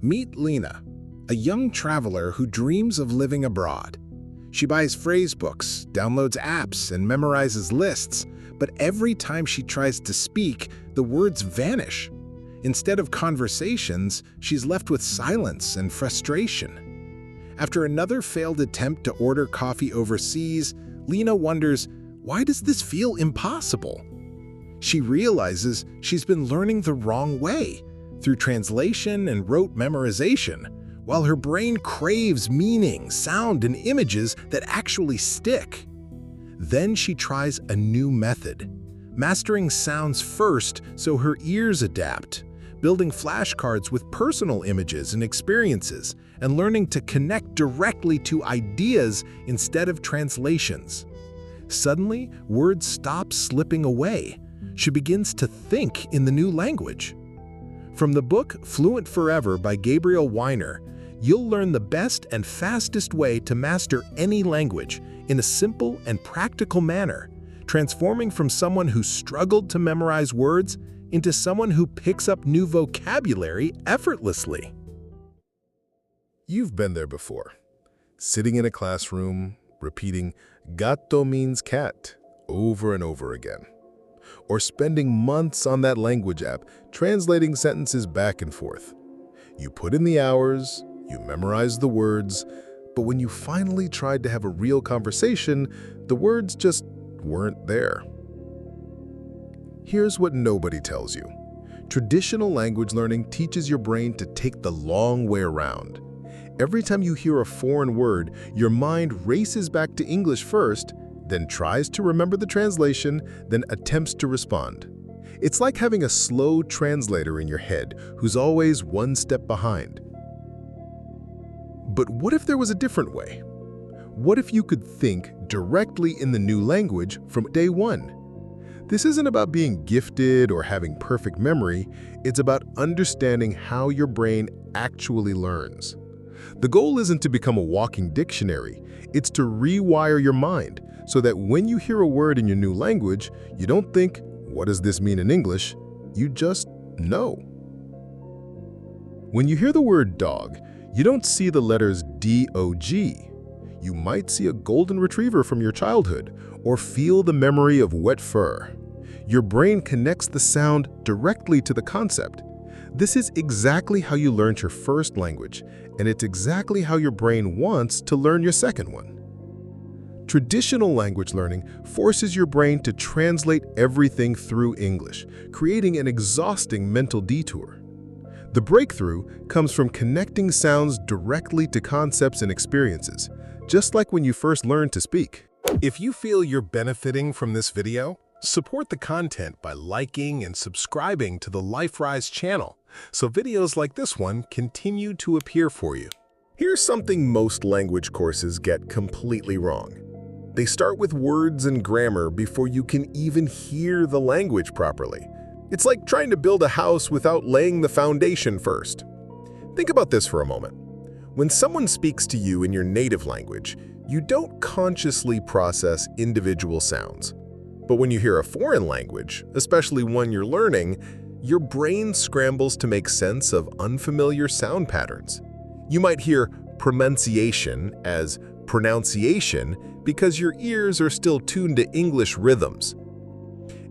Meet Lena, a young traveler who dreams of living abroad. She buys phrase books, downloads apps, and memorizes lists, but every time she tries to speak, the words vanish. Instead of conversations, she's left with silence and frustration. After another failed attempt to order coffee overseas, Lena wonders, why does this feel impossible? She realizes she's been learning the wrong way, through translation and rote memorization, while her brain craves meaning, sound, and images that actually stick. Then she tries a new method, mastering sounds first so her ears adapt, building flashcards with personal images and experiences, and learning to connect directly to ideas instead of translations. Suddenly, words stop slipping away. She begins to think in the new language. From the book Fluent Forever by Gabriel Wyner, you'll learn the best and fastest way to master any language in a simple and practical manner, transforming from someone who struggled to memorize words into someone who picks up new vocabulary effortlessly. You've been there before, sitting in a classroom, repeating "gato" means cat over and over again, or spending months on that language app, translating sentences back and forth. You put in the hours, you memorize the words, but when you finally tried to have a real conversation, the words just weren't there. Here's what nobody tells you. Traditional language learning teaches your brain to take the long way around. Every time you hear a foreign word, your mind races back to English first, then tries to remember the translation, then attempts to respond. It's like having a slow translator in your head who's always one step behind. But what if there was a different way? What if you could think directly in the new language from day one? This isn't about being gifted or having perfect memory, it's about understanding how your brain actually learns. The goal isn't to become a walking dictionary, it's to rewire your mind so that when you hear a word in your new language, you don't think, "What does this mean in English?" You just know. When you hear the word dog, you don't see the letters D-O-G. You might see a golden retriever from your childhood or feel the memory of wet fur. Your brain connects the sound directly to the concept. This is exactly how you learned your first language, and it's exactly how your brain wants to learn your second one. Traditional language learning forces your brain to translate everything through English, creating an exhausting mental detour. The breakthrough comes from connecting sounds directly to concepts and experiences, just like when you first learned to speak. If you feel you're benefiting from this video, support the content by liking and subscribing to the LifeRise channel so videos like this one continue to appear for you. Here's something most language courses get completely wrong. They start with words and grammar before you can even hear the language properly. It's like trying to build a house without laying the foundation first. Think about this for a moment. When someone speaks to you in your native language, you don't consciously process individual sounds. But when you hear a foreign language, especially one you're learning, your brain scrambles to make sense of unfamiliar sound patterns. You might hear pronunciation as pronunciation because your ears are still tuned to English rhythms.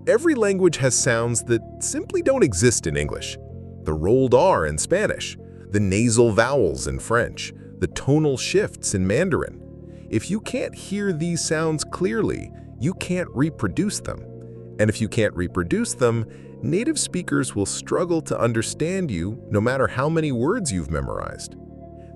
Every language has sounds that simply don't exist in English. The rolled R in Spanish, the nasal vowels in French, the tonal shifts in Mandarin. If you can't hear these sounds clearly, you can't reproduce them. And if you can't reproduce them, native speakers will struggle to understand you no matter how many words you've memorized.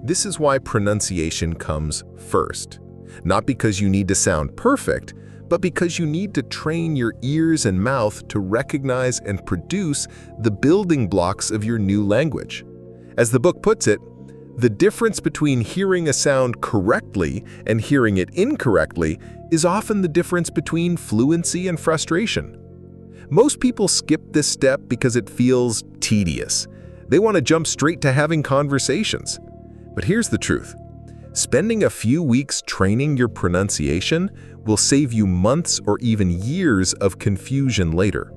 This is why pronunciation comes first. Not because you need to sound perfect, but because you need to train your ears and mouth to recognize and produce the building blocks of your new language. As the book puts it, the difference between hearing a sound correctly and hearing it incorrectly is often the difference between fluency and frustration. Most people skip this step because it feels tedious. They want to jump straight to having conversations. But here's the truth. Spending a few weeks training your pronunciation will save you months or even years of confusion later.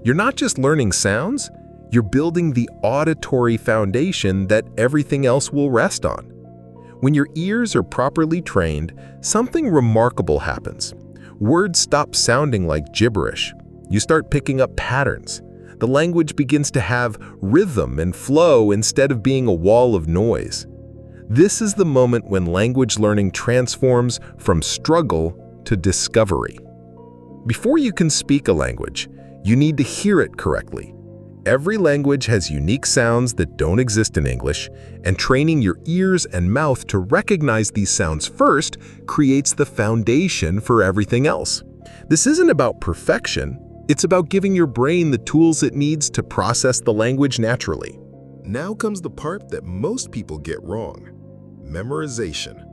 You're not just learning sounds, You're building the auditory foundation that everything else will rest on. When your ears are properly trained, something remarkable happens. Words stop sounding like gibberish. You start picking up patterns. The language begins to have rhythm and flow instead of being a wall of noise. This is the moment when language learning transforms from struggle to discovery. Before you can speak a language, you need to hear it correctly. Every language has unique sounds that don't exist in English, and training your ears and mouth to recognize these sounds first creates the foundation for everything else. This isn't about perfection, it's about giving your brain the tools it needs to process the language naturally. Now comes the part that most people get wrong: memorization.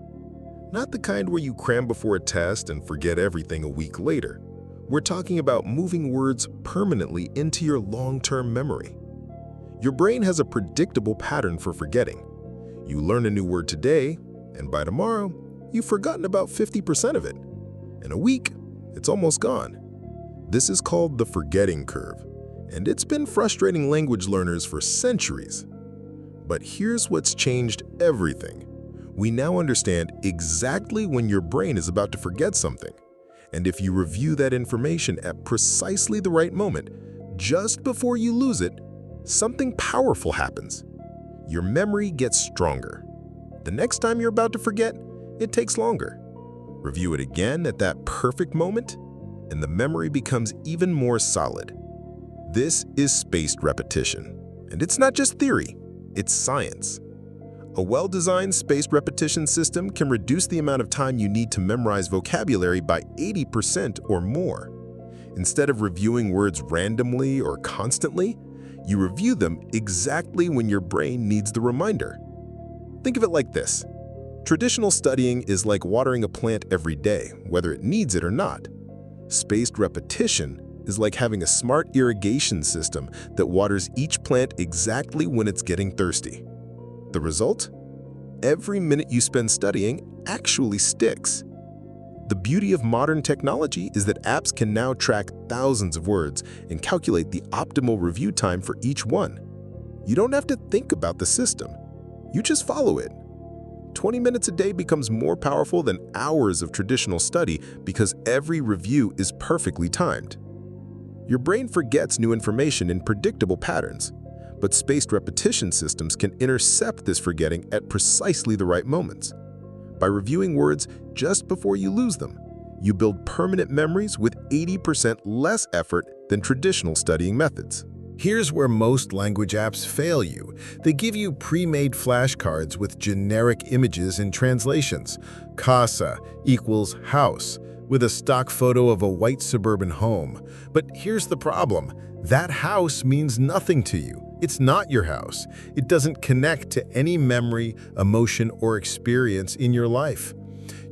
Not the kind where you cram before a test and forget everything a week later. We're talking about moving words permanently into your long-term memory. Your brain has a predictable pattern for forgetting. You learn a new word today, and by tomorrow, you've forgotten about 50% of it. In a week, it's almost gone. This is called the forgetting curve, and it's been frustrating language learners for centuries. But here's what's changed everything. We now understand exactly when your brain is about to forget something. And if you review that information at precisely the right moment, just before you lose it, something powerful happens. Your memory gets stronger. The next time you're about to forget, it takes longer. Review it again at that perfect moment, and the memory becomes even more solid. This is spaced repetition. And it's not just theory, it's science. A well-designed spaced repetition system can reduce the amount of time you need to memorize vocabulary by 80% or more. Instead of reviewing words randomly or constantly, you review them exactly when your brain needs the reminder. Think of it like this. Traditional studying is like watering a plant every day, whether it needs it or not. Spaced repetition is like having a smart irrigation system that waters each plant exactly when it's getting thirsty. The result? Every minute you spend studying actually sticks. The beauty of modern technology is that apps can now track thousands of words and calculate the optimal review time for each one. You don't have to think about the system. You just follow it. 20 minutes a day becomes more powerful than hours of traditional study because every review is perfectly timed. Your brain forgets new information in predictable patterns. But spaced repetition systems can intercept this forgetting at precisely the right moments. By reviewing words just before you lose them, you build permanent memories with 80% less effort than traditional studying methods. Here's where most language apps fail you. They give you pre-made flashcards with generic images and translations. Casa equals house, with a stock photo of a white suburban home. But here's the problem. That house means nothing to you. It's not your house. It doesn't connect to any memory, emotion, or experience in your life.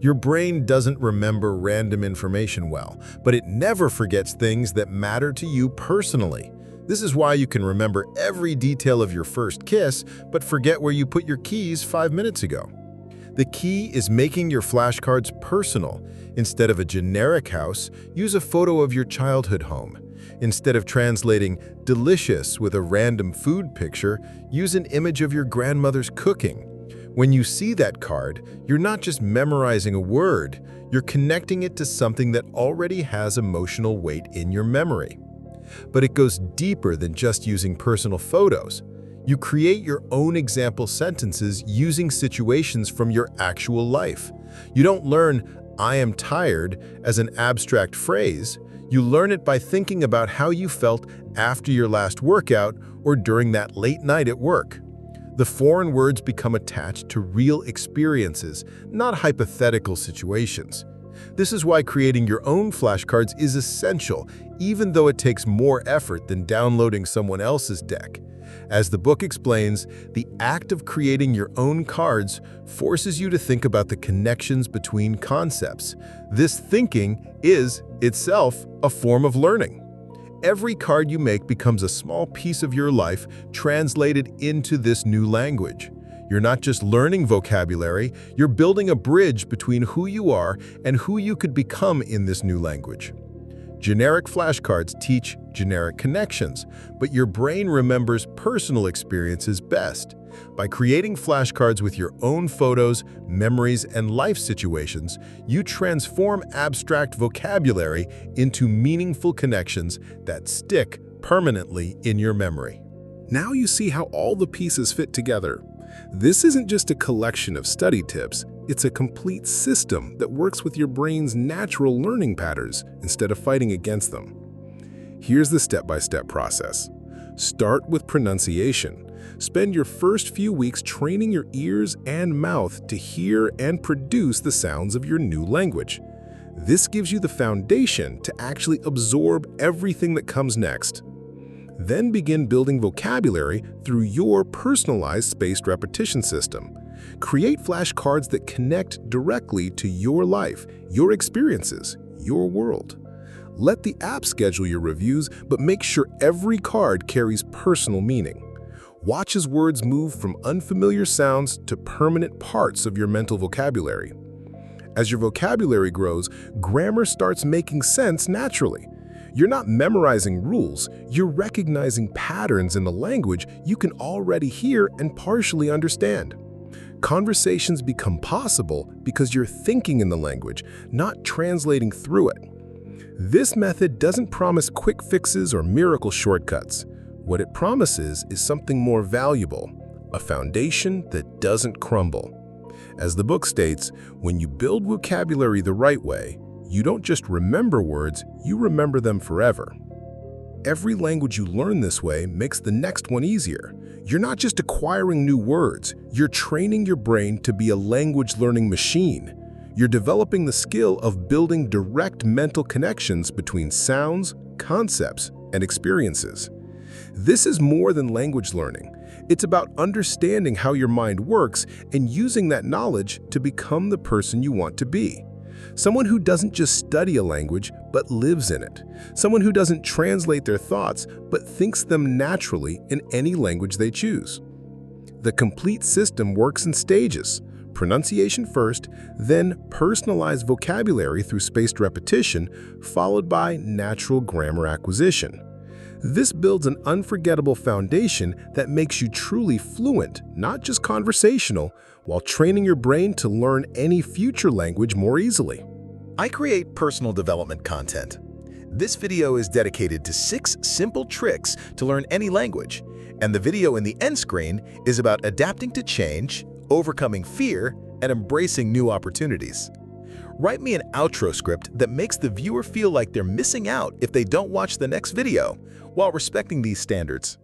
Your brain doesn't remember random information well, but it never forgets things that matter to you personally. This is why you can remember every detail of your first kiss, but forget where you put your keys 5 minutes ago. The key is making your flashcards personal. Instead of a generic house, use a photo of your childhood home. Instead of translating delicious with a random food picture, use an image of your grandmother's cooking. When you see that card, you're not just memorizing a word, you're connecting it to something that already has emotional weight in your memory. But it goes deeper than just using personal photos. You create your own example sentences using situations from your actual life. You don't learn "I am tired" as an abstract phrase. You learn it by thinking about how you felt after your last workout or during that late night at work. The foreign words become attached to real experiences, not hypothetical situations. This is why creating your own flashcards is essential, even though it takes more effort than downloading someone else's deck. As the book explains, the act of creating your own cards forces you to think about the connections between concepts. This thinking is, itself, a form of learning. Every card you make becomes a small piece of your life translated into this new language. You're not just learning vocabulary, you're building a bridge between who you are and who you could become in this new language. Generic flashcards teach generic connections, but your brain remembers personal experiences best. By creating flashcards with your own photos, memories, and life situations, you transform abstract vocabulary into meaningful connections that stick permanently in your memory. Now you see how all the pieces fit together. This isn't just a collection of study tips, it's a complete system that works with your brain's natural learning patterns instead of fighting against them. Here's the step-by-step process. Start with pronunciation. Spend your first few weeks training your ears and mouth to hear and produce the sounds of your new language. This gives you the foundation to actually absorb everything that comes next. Then begin building vocabulary through your personalized spaced repetition system. Create flashcards that connect directly to your life, your experiences, your world. Let the app schedule your reviews, but make sure every card carries personal meaning. Watch as words move from unfamiliar sounds to permanent parts of your mental vocabulary. As your vocabulary grows, grammar starts making sense naturally. You're not memorizing rules, you're recognizing patterns in the language you can already hear and partially understand. Conversations become possible because you're thinking in the language, not translating through it. This method doesn't promise quick fixes or miracle shortcuts. What it promises is something more valuable, a foundation that doesn't crumble. As the book states, when you build vocabulary the right way, you don't just remember words, you remember them forever. Every language you learn this way makes the next one easier. You're not just acquiring new words, you're training your brain to be a language learning machine. You're developing the skill of building direct mental connections between sounds, concepts, and experiences. This is more than language learning. It's about understanding how your mind works and using that knowledge to become the person you want to be. Someone who doesn't just study a language, but lives in it. Someone who doesn't translate their thoughts, but thinks them naturally in any language they choose. The complete system works in stages. Pronunciation first, then personalized vocabulary through spaced repetition, followed by natural grammar acquisition. This builds an unforgettable foundation that makes you truly fluent, not just conversational, while training your brain to learn any future language more easily. I create personal development content. This video is dedicated to 6 simple tricks to learn any language, and the video in the end screen is about adapting to change, overcoming fear, and embracing new opportunities. Write me an outro script that makes the viewer feel like they're missing out if they don't watch the next video, while respecting these standards.